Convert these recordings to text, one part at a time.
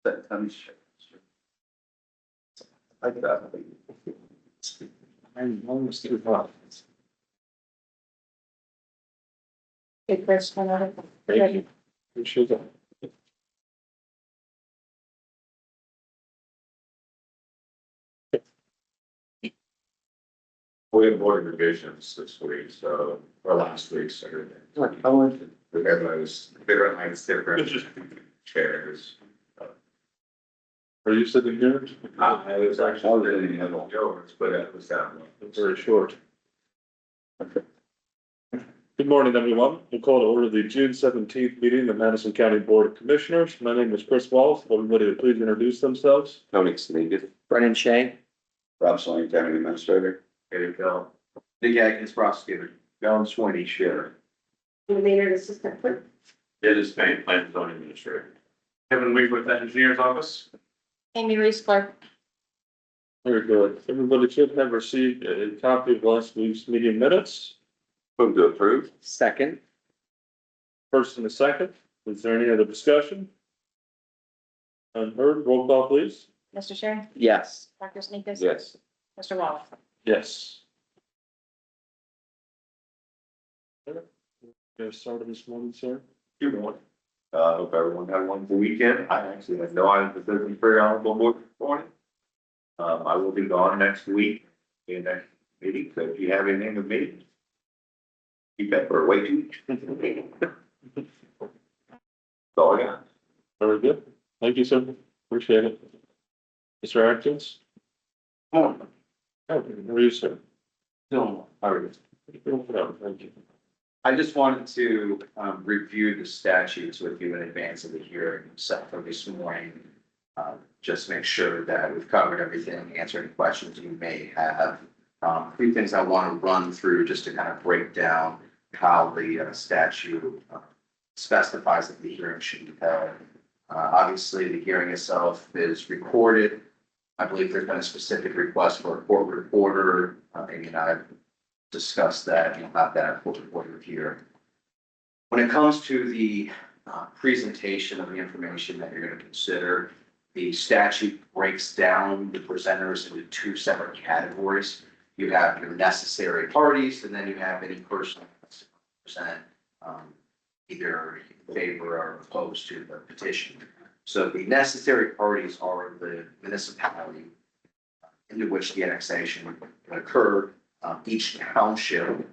That comes. Like that. I'm almost too hot. Okay, Chris, another. Thank you. Appreciate that. We have board revisions this week, so, or last week, so. Everybody Everybody's, different lines, different chairs. Are you sitting here? I was actually sitting in yours, but it was that one. It's very short. Good morning, everyone. We'll call to order the June 17th meeting of the Madison County Board of Commissioners. My name is Chris Wallace. Everybody would please introduce themselves. Tony Sneakus. Brennan Shea. Rob Sawyer, County Administrator. There you go. Nick Atkins, Prosecutor. John Sweeney, Sheriff. Mayor, Assistant Clerk. It is Payne, Plan Zone Administrator. Kevin Weaver with the Engineer's Office. Amy Reese Clark. Very good. Everybody should have received a copy of last week's meeting minutes. Move to approve. Second. First and a second. Is there any other discussion? Unheard, roll call please. Mr. Shea. Yes. Dr. Sneakus. Yes. Mr. Wallace. Yes. Get started this morning, sir. Good morning. Hope everyone had a wonderful weekend. I actually had no idea that there's a very honorable board this morning. I will be gone next week in that meeting, so if you have anything with me, keep that for a wait. That's all I got. Very good. Thank you, sir. Appreciate it. Mr. Atkins? Oh, how are you, sir? No, all right. Thank you. I just wanted to review the statutes with you in advance of the hearing set for this morning. Just make sure that we've covered everything, answer any questions you may have. A few things I want to run through just to kind of break down how the statute specifies that the hearing should be held. Obviously, the hearing itself is recorded. I believe there's been a specific request for a court reporter. Amy and I discuss that, about that order here. When it comes to the presentation of the information that you're going to consider, the statute breaks down the presenters into two separate categories. You have your necessary parties, and then you have any person that's present either in favor or opposed to the petition. So the necessary parties are the municipality into which the annexation would occur. Each township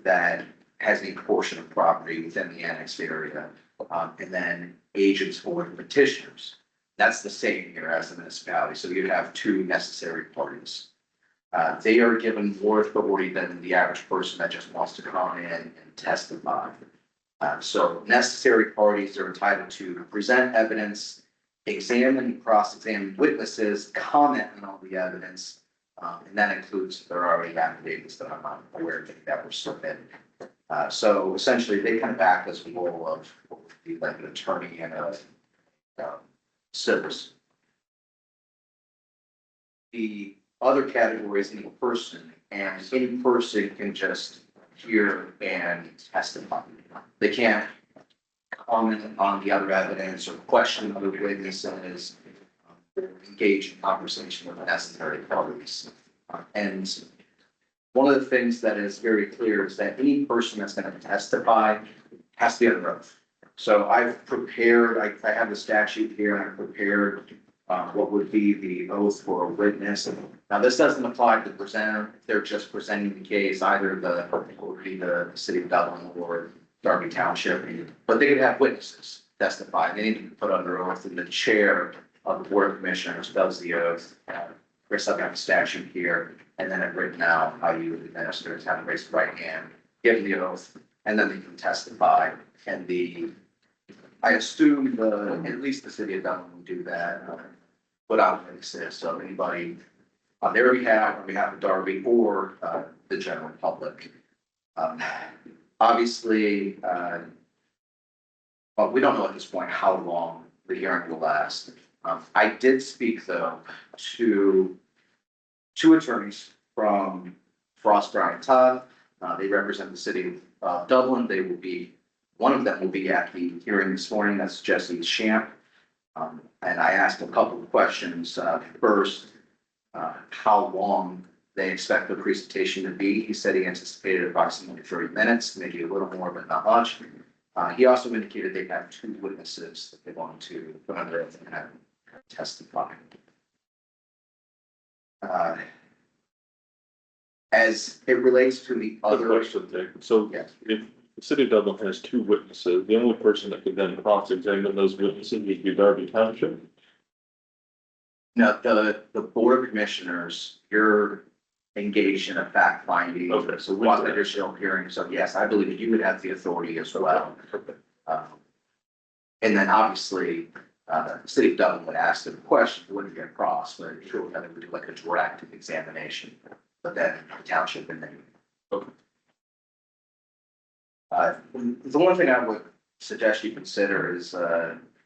that has a portion of property within the annexed area, and then agents for the petitioners. That's the same here as the municipality. So you have two necessary parties. They are given more authority than the average person that just wants to come in and testify. So necessary parties are entitled to present evidence, examine, cross-examine witnesses, comment on all the evidence. And that includes if there are already affidavits that I'm not aware of that were submitted. So essentially, they kind of act as a role of like an attorney and a citizen. The other category is any person, and any person can just hear and testify. They can't comment on the other evidence or question other witnesses. Engage in conversation with the necessary parties. And one of the things that is very clear is that any person that's going to testify has to be under oath. So I've prepared, I have the statute here, and I've prepared what would be the oath for a witness. Now, this doesn't apply to the presenter. If they're just presenting the case, either the city of Dublin or Darby Township, but they could have witnesses testify. They need to be put under oath, and the chair of the Board of Commissioners does the oath. Chris, I've got the statute here, and then I've written out how you would administer it, how to raise the right hand, give the oath, and then they can testify. And I assume at least the city of Dublin will do that, put out witnesses, so anybody on their behalf, on behalf of Darby or the general public. Obviously, well, we don't know at this point how long the hearing will last. I did speak, though, to two attorneys from Frost, Brown, and Todd. They represent the city of Dublin. One of them will be at the hearing this morning. That's Jesse Shamp. And I asked a couple of questions. First, how long they expect the presentation to be. He said he anticipated approximately 30 minutes, maybe a little more, but not much. He also indicated they have 2 witnesses that they want to put under oath and have testify. As it relates to the Other other, question there. So yes, if the city of Dublin has 2 witnesses, the only person that could then cross-examine those witnesses would be Darby Township? no, the Board of Commissioners, you're engaged in a fact finding. Okay, so we- Quasi judicial hearing, so yes, I believe you would have the authority as well. And then obviously, the city of Dublin would ask them questions, wouldn't get across, but sure, then it would do like a direct examination. But then the township and then. Okay. The one thing I would suggest you consider is,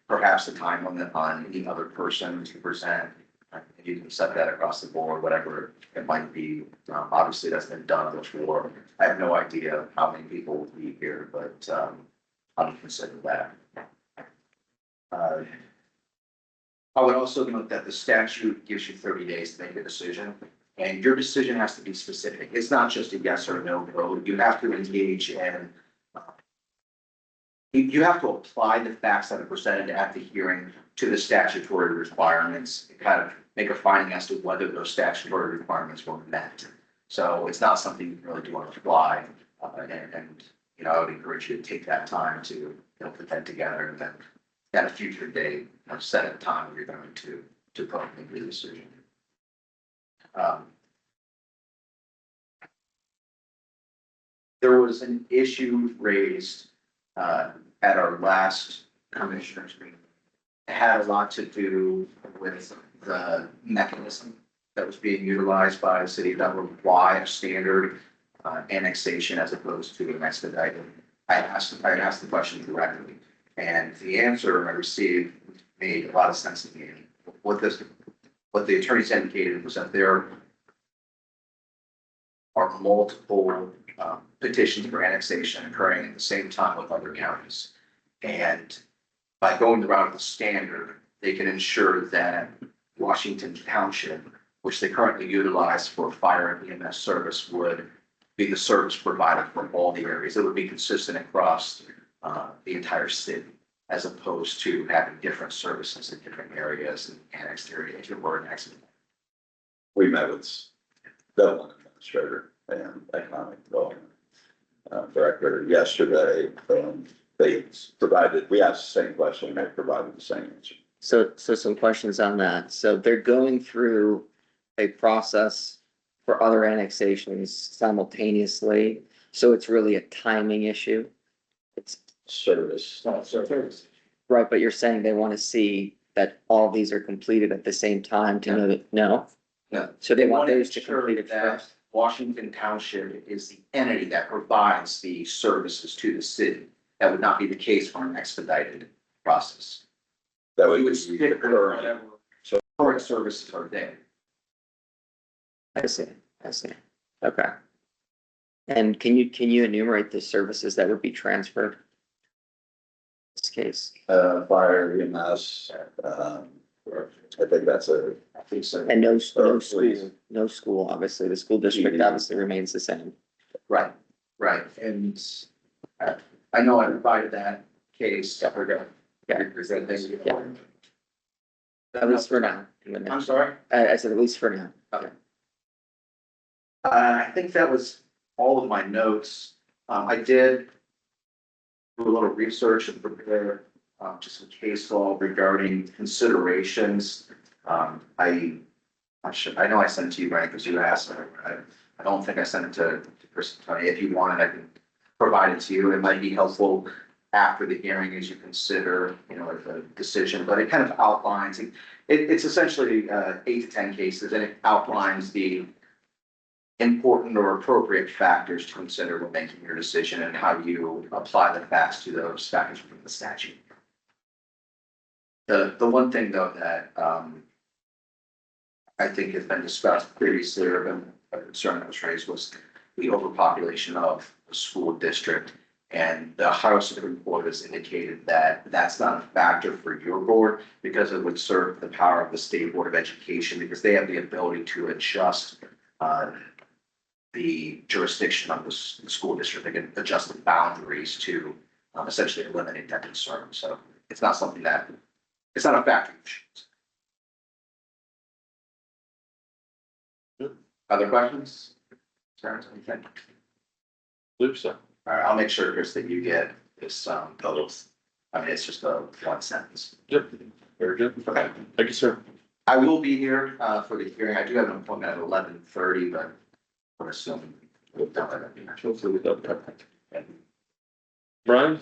perhaps the time limit on any other person to present. You can set that across the board, whatever it might be. Obviously, that's been done before. I have no idea how many people will be here, but, I'll consider that. I would also note that the statute gives you 30 days to make a decision, and your decision has to be specific. It's not just a yes or no vote. You have to engage in, you have to apply the facts that are presented at the hearing to the statutory requirements, and kind of make a finding as to whether those statutory requirements were met. So it's not something you really do want to fly, and, you know, I would encourage you to take that time to, you know, put that together, and then at a future date, you know, set a time where you're going to vote and make the decision. There was an issue raised at our last commissioners meeting. It had a lot to do with the mechanism that was being utilized by the city of Dublin, why a standard annexation as opposed to an expedited. I asked the question directly, and the answer I received made a lot of sense to me. What the attorneys indicated was that there are multiple petitions for annexation occurring at the same time with other counties. And by going the route of the standard, they can ensure that Washington Township, which they currently utilize for fire and EMS service, would be the service provider for all the areas. It would be consistent across the entire city, as opposed to having different services in different areas and annexed areas if it were an accident. We met with Dublin Administrator and Economic Development Director yesterday. They provided, we asked the same question, they provided the same answer. So some questions on that. So they're going through a process for other annexations simultaneously. So it's really a timing issue. It's Service. right, but you're saying they want to see that all these are completed at the same time to know that, no? No. So they want to those to ensure complete it that first? Washington Township is the entity that provides the services to the city. That would not be the case for an expedited process. That would We would be stick with current. whatever current services are there. I see. Okay. And can you enumerate the services that would be transferred? In this case, Fire, EMS, I think that's I think so. and no please. school, obviously, the school district obviously remains the same. Right. And I know I provided that case. Yeah. Representing. Yeah. At least for now. I'm sorry. I said at least for now. Okay. I think that was all of my notes. I did do a little research and prepare just some case law regarding considerations. I know I sent it to you, right, because you asked. I don't think I sent it to Chris and Tony. If you want it, I can provide it to you. It might be helpful after the hearing as you consider, you know, the decision, but it kind of outlines, it's essentially 8 to 10 cases, and it outlines the important or appropriate factors to consider when making your decision and how you apply the facts to those factors within the statute. The one thing though that I think has been discussed previously, or been a concern that was raised, was the overpopulation of the school district. And the Ohio Supreme Court has indicated that that's not a factor for your board because it would serve the power of the State Board of Education because they have the ability to adjust the jurisdiction of the school district. They can adjust the boundaries to essentially eliminate that concern. So it's not something that, it's not a factor. Other questions? Concerns, anything? Believe so. All right, I'll make sure, Chris, that you get this, those, I mean, it's just a one sentence. Yep. Very good. Okay. Thank you, sir. I will be here, for the hearing. I do have an appointment at 11:30, but I'm assuming we'll done it. Hopefully we don't have that. Brian?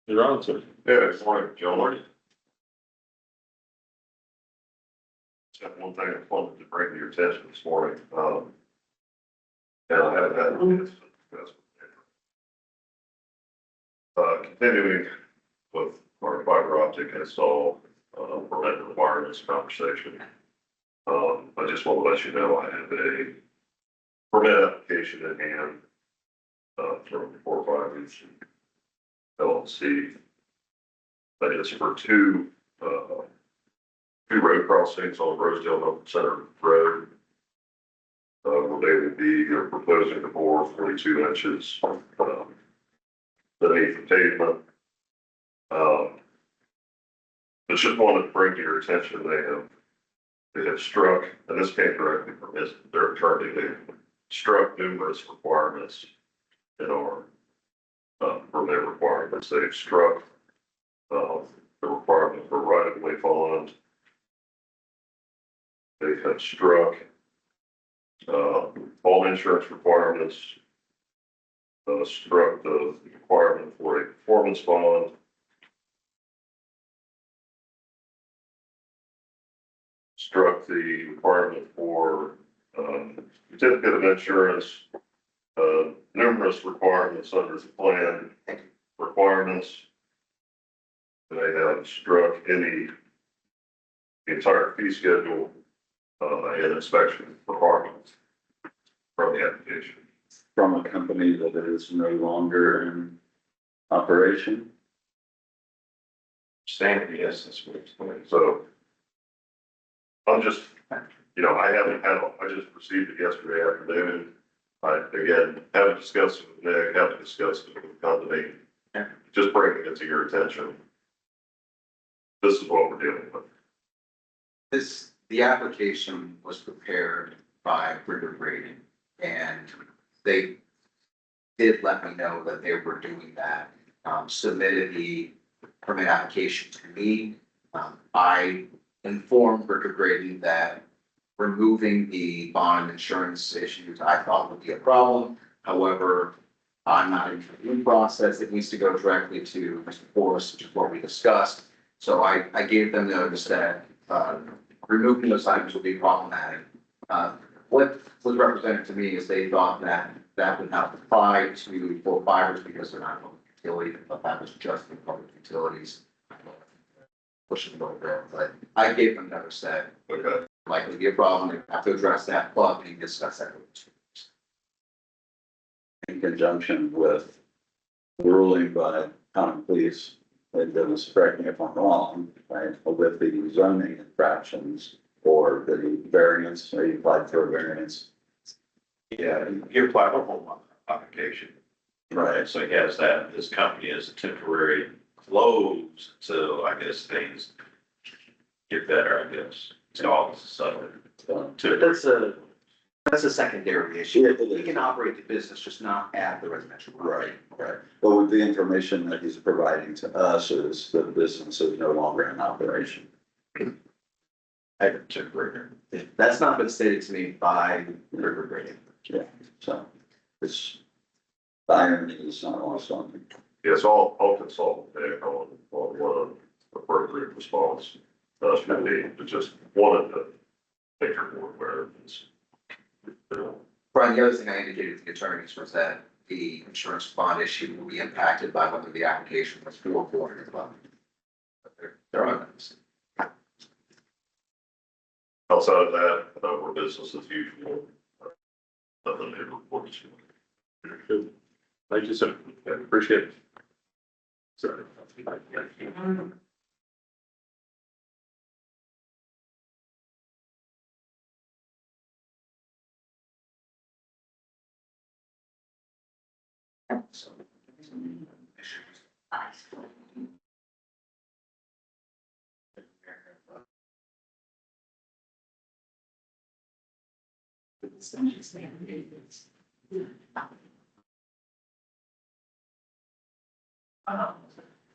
You're on, sir. Yeah, good morning, Joe. Just have one thing I wanted to bring to your attention this morning. And I haven't had a chance to discuss with you. Continuing with our fiber optic install, permit requirements conversation. I just want to let you know I have a permit application in hand, from 4 LLC. That is for two road crossings on Rosedale Open Center Road. Where they would be proposing to bore 42 inches beneath the pavement. I just wanted to bring to your attention, they have struck, and this came directly from their attorney, they struck numerous requirements in our permit requirements. They've struck the requirement for right-of-way bond. They have struck all insurance requirements, struck the requirement for a performance bond. Struck the requirement for certificate of insurance, numerous requirements under the plan requirements. They have struck the entire fee schedule and inspection requirements from the application. From a company that is no longer in operation. Standard, yes, that's what it's doing. So I'm just, I just received it yesterday afternoon. I, again, haven't discussed it with Nick, haven't discussed it with the company. Just bringing it to your attention. This is what we're dealing with. The application was prepared by Ritter Grading, and they did let me know that they were doing that. Submitted the permit application to me. I informed Ritter Grading that removing the bond insurance issues I thought would be a problem. However, I'm not in the review process. It needs to go directly to Mr. Forrest, which is what we discussed. So I gave them notice that removing those items would be problematic. What was represented to me is they thought that that would not apply to full fibers because they're not public utility, but that was just in public utilities. Pushing it over, but I gave them notice that Okay. likely be a problem. They have to address that, but we can discuss that. In conjunction with ruling by common police, and Dennis, correct me if I'm wrong, right, with the zoning infractions or the variance, or you applied for a variance. Yeah, you apply for home occupation. Right. So he has that, his company is a temporary close until I guess things get better, I guess. It's all settled. But that's a secondary issue. Yeah, it is. He can operate the business, just not at the residential. property. Right. But with the information that he's providing to us is the business is no longer in operation. I took Ritter. That's not been stated to me by Ritter Grading. Yeah, so it's, the irony is not lost on me. Yes, I'll consult with Nick on what appropriate response should be, but just wanted to make your board aware of this. Brian, the other thing I indicated to the attorneys was that the insurance bond issue will be impacted by whether the application was for board or not. They're on this. Outside of that, we're business as usual. Nothing new reports. Thank you, sir. Appreciate it. Sir.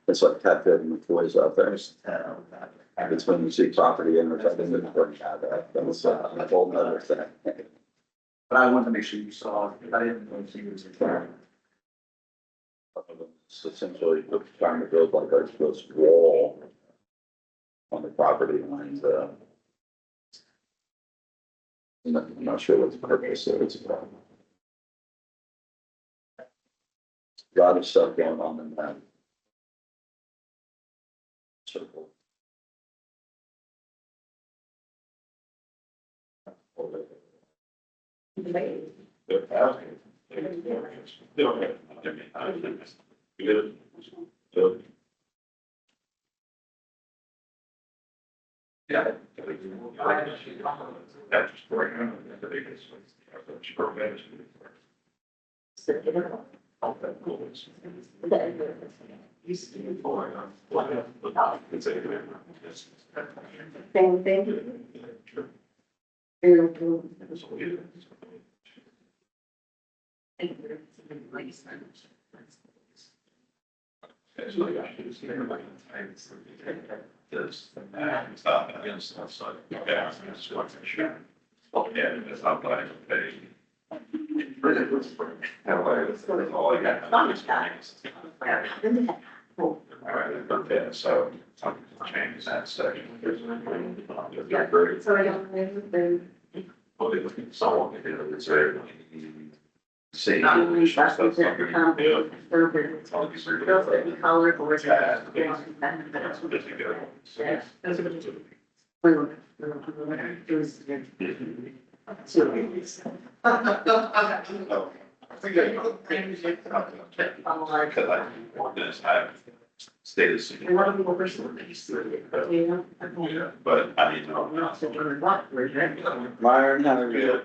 It's like cat fitting with toys out there. It's when you see property owners, I think it's pretty bad, that's a whole nother thing. But I wanted to make sure you saw, I didn't know if you was there. It's essentially trying to build like this wall on the property lines, I'm not sure what the purpose is, but a lot of stuff going on in that circle. Yeah. Same thing. Against that side. Yeah, it's like a sure. Oh, yeah, it's not like a pay. All I got. All right, but then, so, I'm changing that section. So I don't know. Well, they look at someone, it's very. See. Not only that, but Yeah. All these are- the color or it's. Yeah. Yeah. Because I want this, I stay the same. A lot of people personally, you Yeah, but I mean, no. Myron, how are you?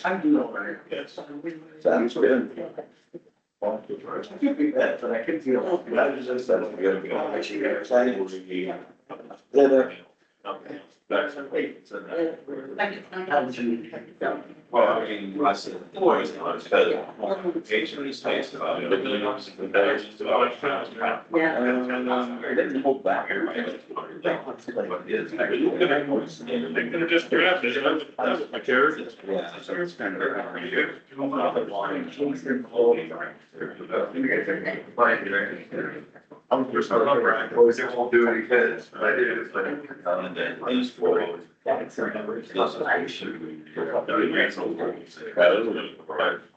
I do know, right? Yes. Sounds good. I could be bad, but I can feel. That's good. Well, I mean, I said, boys, I said, Asian states about it. Yeah. I didn't hold back. They could have just grabbed it, that was my carrot. Yeah, so it's kind of. I'm just not right. Boys, they won't do it because I did it, but. And then these four.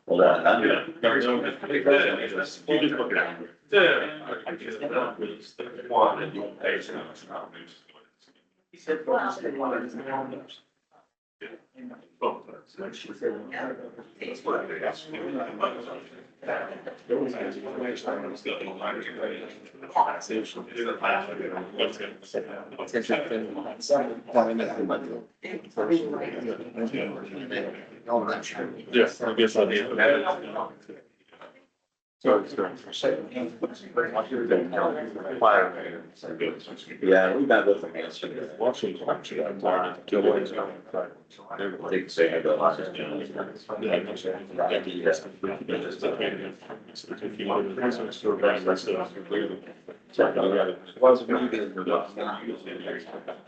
Hold on, Yeah. You just look at it. One and you pay some. He said, well, It's interesting. All that. Yes, I guess I did. Yeah, we met with them yesterday. Washington, actually, I'm tired of killing. They can say I got lots of. Yeah, I'm not sure. If you want to research store brand, that's clearly. Wasn't me being.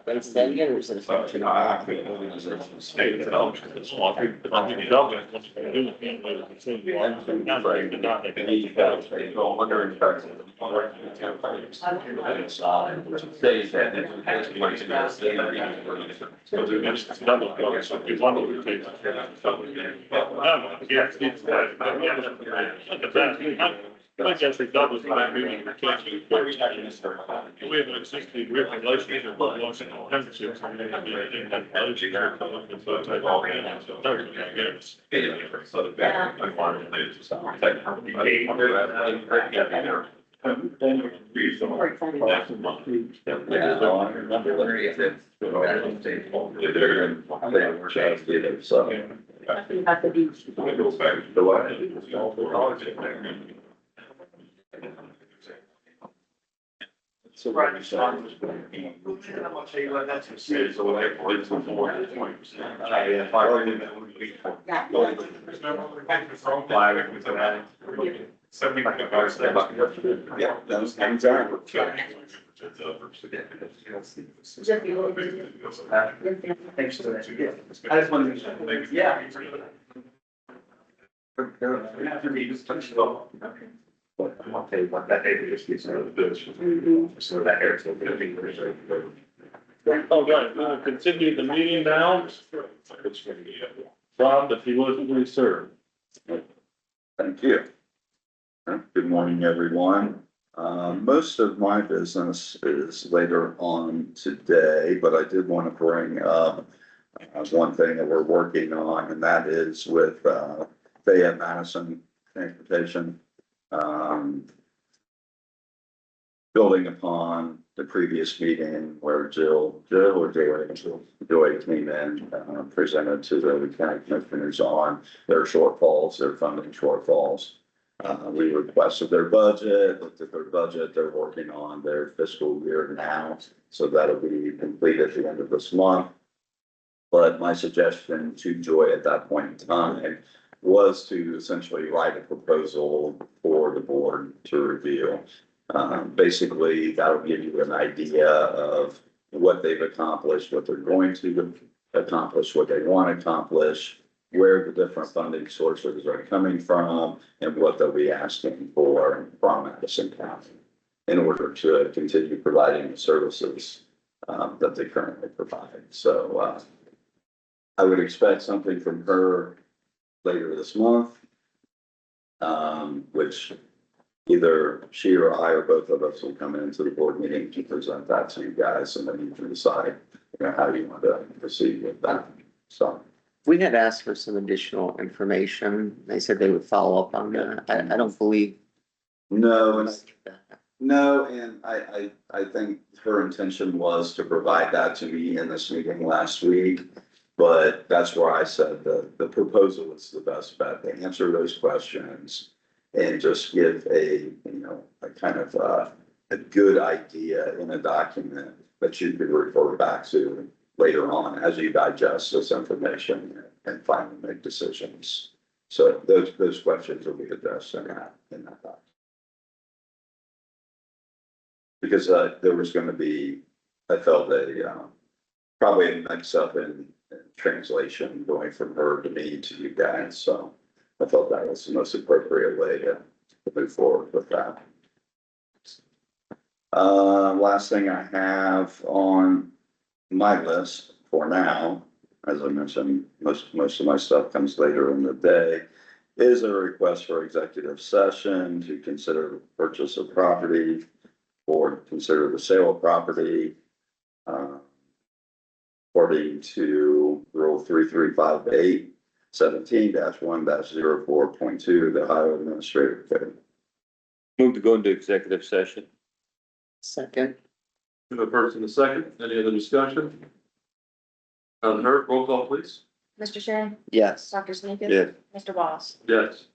But it's then again, it's a function of. State development, it's small, development, what you can do with it, it's in one, not right, but not. Days that. So it's double, so if one of the cases. Yeah, it's that, look at that. I guess we thought was my meeting, we can't. We have an existing relationship with Washington Memberships. And they have anything that relationship, so it's like all hands, so they're gonna get us. So the back, I wanted to just So. It goes back to the line. It's all for college in there. So Right. what you're saying is- So like, it's before 20%. Yeah. Yeah, those things are. Thanks for that. I just wanted to, yeah. I'll tell you what, that area just gets out of the bush. So that area's a bit. All right, we will continue the meeting now. Rob, if you would, please, sir. Thank you. Good morning, everyone. Most of my business is later on today, but I did want to bring up one thing that we're working on, and that is with Fayette Madison Transportation. Building upon the previous meeting where Joy came in, presented to the county commissioners on their shortfalls, their funding shortfalls. We requested their budget, looked at their budget, they're working on their fiscal year now, so that'll be complete at the end of this month. But my suggestion to Joy at that point in time was to essentially write a proposal for the board to review. Basically, that'll give you an idea of what they've accomplished, what they're going to accomplish, what they want to accomplish, where the different funding sources are coming from, and what they'll be asking for from Madison County in order to continue providing the services that they currently provide. So I would expect something from her later this month, which either she or I or both of us will come into the board meeting to present that to you guys, and then you can decide, how you want to proceed with that. So. We had asked for some additional information. They said they would follow up on that. I don't believe. No, and I think her intention was to provide that to me in this meeting last week. But that's where I said the proposal is the best bet to answer those questions and just give a kind of a good idea in a document that you could refer back to later on as you digest this information and finally make decisions. So those questions will be addressed in that document. Because there was going to be, I felt probably a mix up in translation going from her to me to you guys, so I felt that was the most appropriate way to move forward with that. Last thing I have on my list for now, as I mentioned, most of my stuff comes later in the day, is a request for executive session to consider the purchase of property or consider the sale of property. According to Rule 3358 17-1-04.2, the Ohio Administrative Code. Move to go into executive session. Second. The first and the second, any other discussion? None heard, roll call please. Mr. Shea? Yes. Dr. Sneakus? Yes. Mr. Wallace? Yes.